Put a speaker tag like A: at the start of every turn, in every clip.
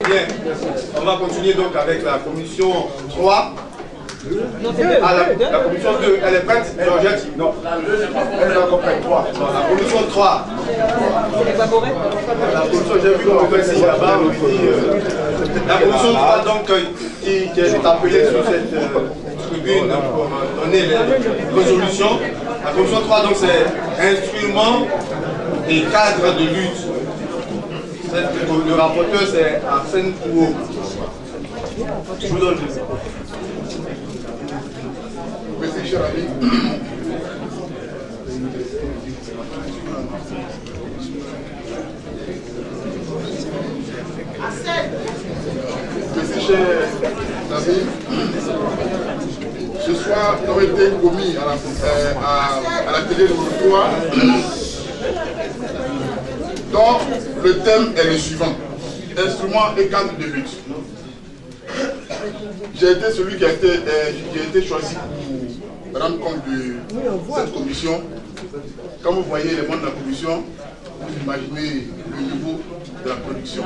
A: Bien. On va continuer donc avec la commission 3. Ah, la commission 2, elle est prête, Georgette? Non. Elle est encore prête. 3. La commission 3. La commission, j'ai vu qu'on fait ici là-bas. La commission 3, donc, qui est appelée sur cette tribune pour donner les résolutions. La commission 3, donc, c'est instruments et cadres de lutte. Le rapporteur, c'est Arsène Kouo. Je vous donne le mot.
B: Merci, cher ami. Merci, cher ami. Ce soir, nous avons été commis à la télé de 3, dont le thème est le suivant: instruments et cadres de lutte. J'ai été celui qui a été choisi pour rendre compte de cette commission. Quand vous voyez les membres de la commission, vous imaginez le niveau de la production.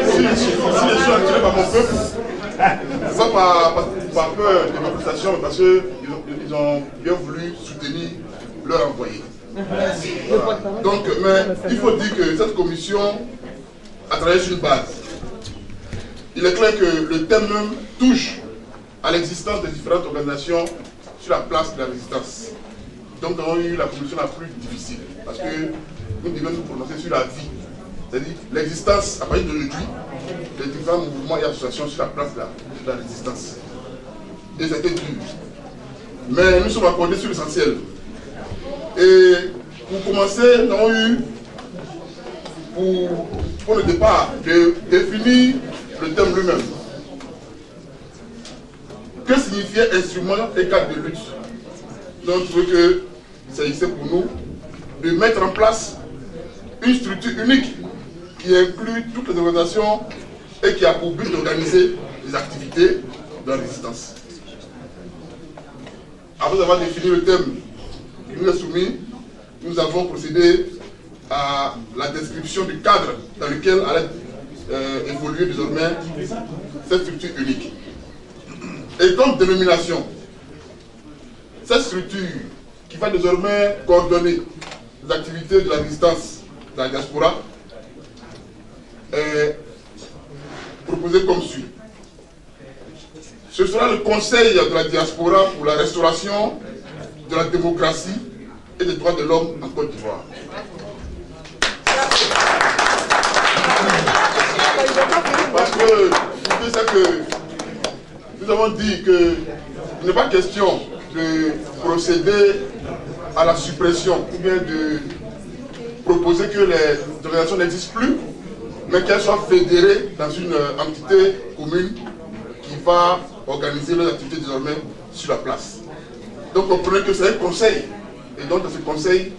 B: Si je suis attiré par mon peuple, pas par peur de ma prestation, mais parce qu'ils ont bien voulu soutenir leur envoyé. Donc, mais il faut dire que cette commission a travaillé sur une base. Il est clair que le thème même touche à l'existence des différentes organisations sur la place de la résistance. Donc, nous avons eu la commission la plus difficile, parce que nous devons nous prononcer sur la vie, c'est-à-dire l'existence à partir d'aujourd'hui des différents mouvements et associations sur la place de la résistance. Et c'était dur. Mais nous sommes accordés sur l'essentiel. Et pour commencer, nous avons eu, pour le départ, de définir le thème lui-même. Que signifiait instrument et cadre de lutte? Nous avons trouvé qu'il s'agissait pour nous de mettre en place une structure unique qui inclut toutes les organisations et qui a pour but d'organiser les activités de la résistance. Après avoir défini le thème qui nous est soumis, nous avons procédé à la description du cadre dans lequel allait évoluer désormais cette structure unique. Et comme dénomination, cette structure qui va désormais coordonner les activités de la résistance de la diaspora est proposée comme suit. Ce sera le Conseil de la diaspora pour la restauration de la démocratie et des droits de l'homme en Côte d'Ivoire. Parce que nous avons dit qu'il n'est pas question de procéder à la suppression ou bien de proposer que les organisations n'existent plus, mais qu'elles soient fédérées dans une entité commune qui va organiser leurs activités désormais sur la place. Donc comprenez que c'est un conseil, et donc dans ce conseil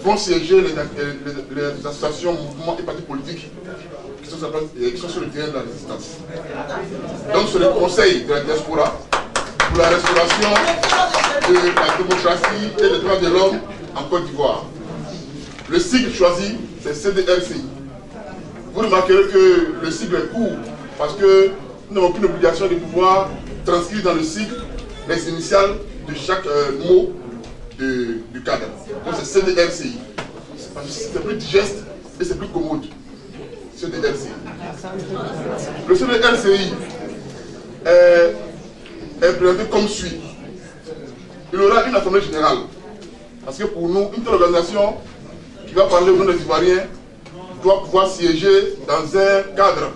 B: vont siéger les associations, mouvements et partis politiques qui sont sur le terrain de la résistance. Donc c'est le conseil de la diaspora pour la restauration de la démocratie et des droits de l'homme en Côte d'Ivoire. Le sigle choisi, c'est CDRCI. Vous remarquerez que le sigle est court parce que nous n'avons aucune obligation de pouvoir transcrire dans le sigle les initiales de chaque mot du cadre. Donc c'est CDRCI. C'est plus digeste et c'est plus commode. CDRCI. Le CDRCI est présenté comme suit. Il y aura une assemblée générale. Parce que pour nous, une telle organisation qui va parler au nom des Ivoiriens doit pouvoir siéger dans un cadre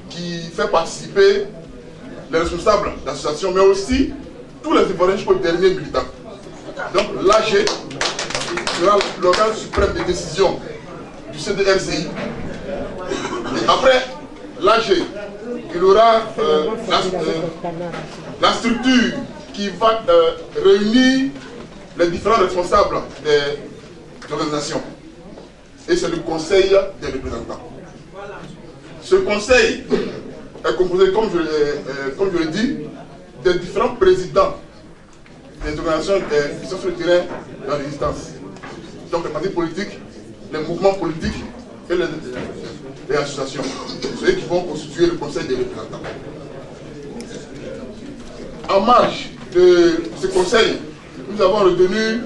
B: qui fait participer les responsables d'associations, mais aussi tous les Ivoiriens jusqu'au dernier militant. Donc l'AG sera l'organe suprême de décision du CDRCI. Et après l'AG, il y aura la structure qui va réunir les différents responsables des organisations. Et c'est le conseil des représentants. Ce conseil est composé, comme je l'ai dit, des différents présidents des organisations qui sont sur le terrain de la résistance. Donc les partis politiques, les mouvements politiques et les associations. C'est eux qui vont constituer le conseil des représentants. En marge de ce conseil, nous avons retenu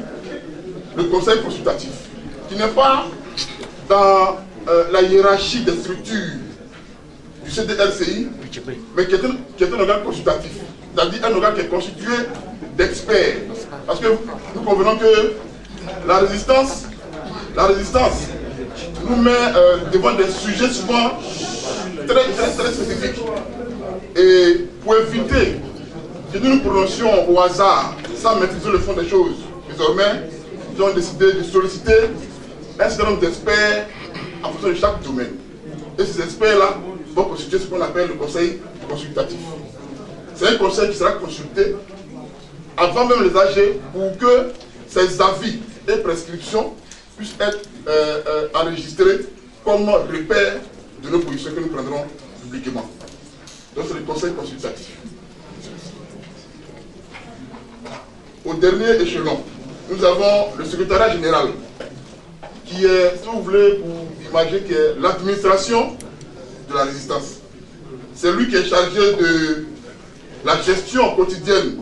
B: le conseil consultatif, qui n'est pas dans la hiérarchie des structures du CDRCI, mais qui est un organe consultatif, c'est-à-dire un organe qui est constitué d'experts. Parce que nous convenons que la résistance nous met devant des sujets souvent très spécifiques. Et pour éviter que nous nous prononcions au hasard, sans maîtriser le fond des choses, désormais, nous avons décidé de solliciter un certain nombre d'experts en fonction de chaque domaine. Et ces experts-là vont constituer ce qu'on appelle le conseil consultatif. C'est un conseil qui sera consulté avant même les AG pour que ces avis et prescriptions puissent être enregistrés comme repère de nos positions que nous prendrons publiquement. Donc c'est le conseil consultatif. Au dernier échelon, nous avons le secrétariat général, qui est, si vous voulez, pour imaginer, qui est l'administration de la résistance. C'est lui qui est chargé de la gestion quotidienne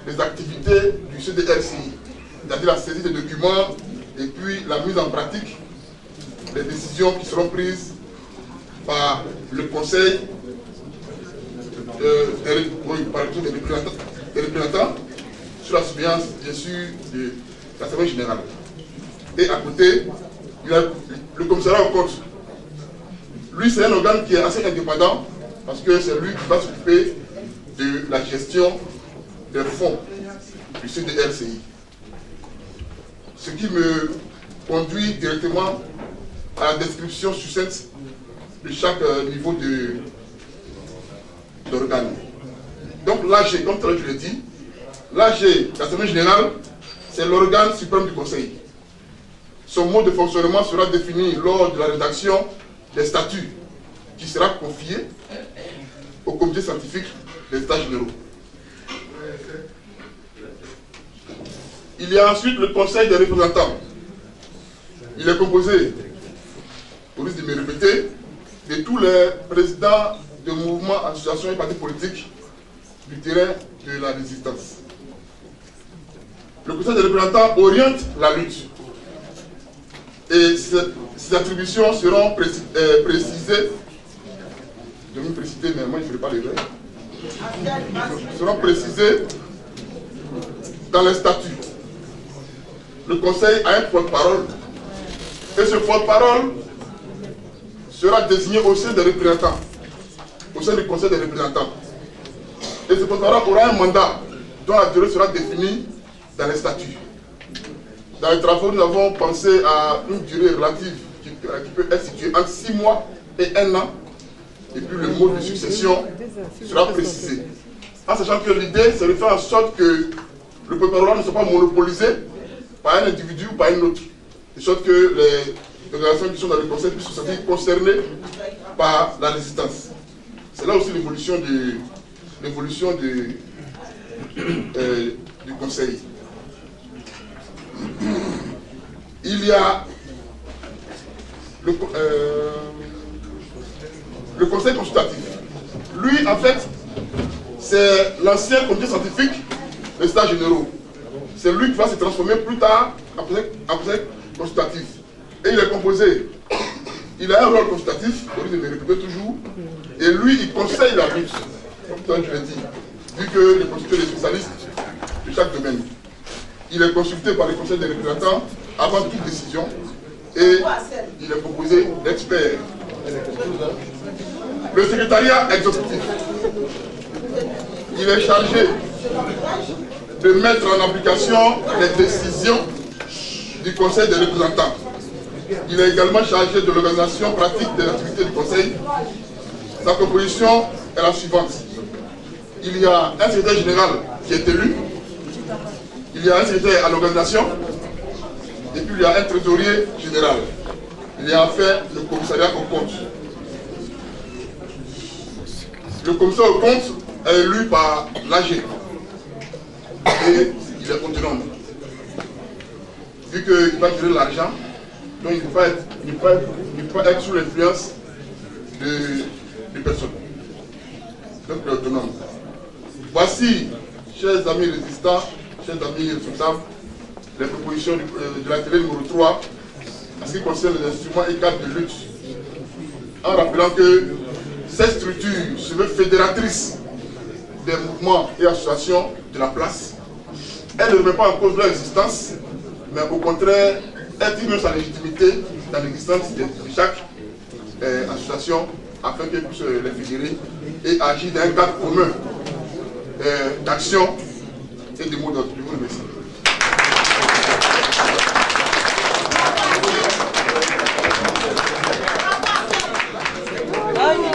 B: des activités du CDRCI, c'est-à-dire la saisie des documents et puis la mise en pratique des décisions qui seront prises par le conseil des représentants sur la surveillance, bien sûr, de l'Assemblée générale. Et à côté, il y a le commissariat aux comptes. Lui, c'est un organe qui est assez indépendant parce que c'est lui qui va s'occuper de la gestion des fonds du CDRCI. Ce qui me conduit directement à la description succincte de chaque niveau d'organe. Donc l'AG, comme tout à l'heure je l'ai dit, l'AG, l'Assemblée générale, c'est l'organe suprême du Conseil. Son mode de fonctionnement sera défini lors de la rédaction des statuts qui sera confié au comité scientifique des États généraux. Il y a ensuite le Conseil des représentants. Il est composé, au risque de me répéter, de tous les présidents de mouvements, associations et partis politiques du terrain de la résistance. Le Conseil des représentants oriente la lutte. Et ces attributions seront précisées. Je vais me préciser, mais moi je ne ferai pas les règles. Seront précisées dans les statuts. Le Conseil a un porte-parole. Et ce porte-parole sera désigné au sein des représentants, au sein du Conseil des représentants. Et ce porte-parole aura un mandat dont la durée sera définie dans les statuts. Dans les travaux, nous avons pensé à une durée relative qui peut être située entre 6 mois et 1 an. Et puis le mode de succession sera précisé. En sachant que l'idée, c'est de faire en sorte que le porte-parole ne soit pas monopolisé par un individu ou par un autre. De sorte que les organisations qui sont dans le conseil puissent se sentir concernées par la résistance. C'est là aussi l'évolution du conseil. Il y a le conseil consultatif. Lui, en fait, c'est l'ancien comité scientifique des États généraux. C'est lui qui va se transformer plus tard en conseil consultatif. Et il est composé. Il a un rôle consultatif, au lieu de le répéter toujours. Et lui, il conseille la lutte, comme je l'ai dit, vu qu'il est constitué des spécialistes de chaque domaine. Il est consulté par le conseil des représentants avant toute décision et il est composé d'experts. Le secrétariat exécutif, il est chargé de mettre en application les décisions du conseil des représentants. Il est également chargé de l'organisation pratique des activités du conseil. Sa composition est la suivante. Il y a un secrétaire général qui est élu. Il y a un secrétaire à l'organisation, et puis il y a un trésorier général. Il y a enfin le commissariat aux comptes. Le commissaire aux comptes est élu par l'AG. Et il il est autonome. Vu qu'il va gérer l'argent, donc il ne peut pas être sous l'influence de personne. Donc il est autonome. Voici, chers amis résistants, chers amis responsables, les propositions de l'atelier numéro 3 en ce qui concerne les instruments et cadres de lutte. En rappelant que cette structure se veut fédératrice des mouvements et associations de la place. Elle ne remet pas en cause leur existence, mais au contraire, elle tire sa légitimité dans l'existence de chaque association afin qu'elle puisse les fédérer et agir dans un cadre commun d'action et de mots d'ordre. Je vous remercie.
C: Bravo.